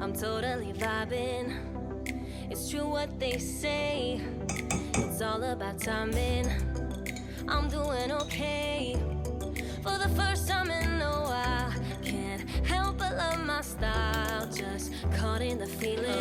I'm totally vibing. It's true what they say. It's all about timing. I'm doing okay. For the first time in a while, can't help but love my style. Just caught in the feeling.